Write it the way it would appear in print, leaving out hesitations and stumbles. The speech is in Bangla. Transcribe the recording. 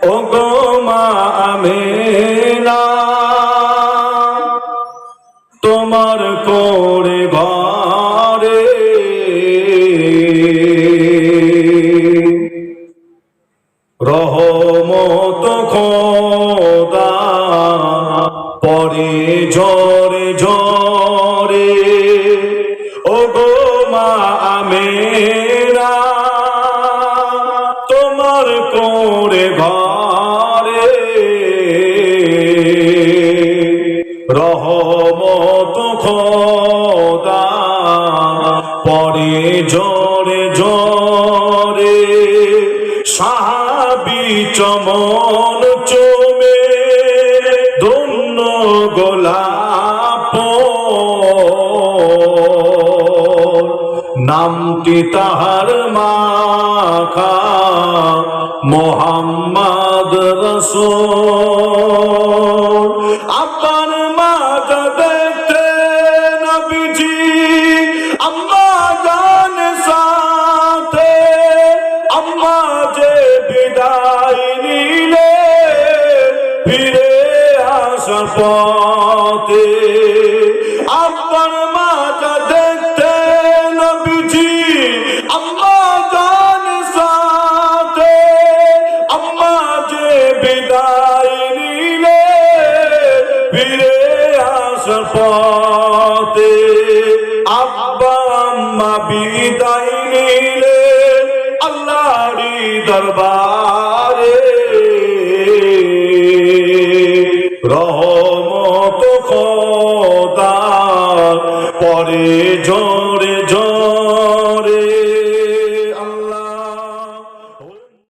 ওগো মা আমেনা তোমার কোরে ঘরে রহমত খোদা পরে ঝরে ঝরে ওগো মা আমেনা তোমার কোরে ঘরে রহমত খোদা পরে ঝরে ঝরে সাহাবী চমন চমে ধন্য গোলাপ নামটি তাহার মাখা মোহাম্মদ রাসূল আপনার মাঝে দেখতে নবীজি আম্মা জান সাথে আম্মা যে বিদায় নিলে ফিরে আসার পথে আপনার মাঝে দেখতে নবীজি আম্মা জান সাথে আম্মা যে বিদায় নিলে ফিরে আসার পথে আব্বা আম্মা বিদায় নিলে আল্লাহরই দরবার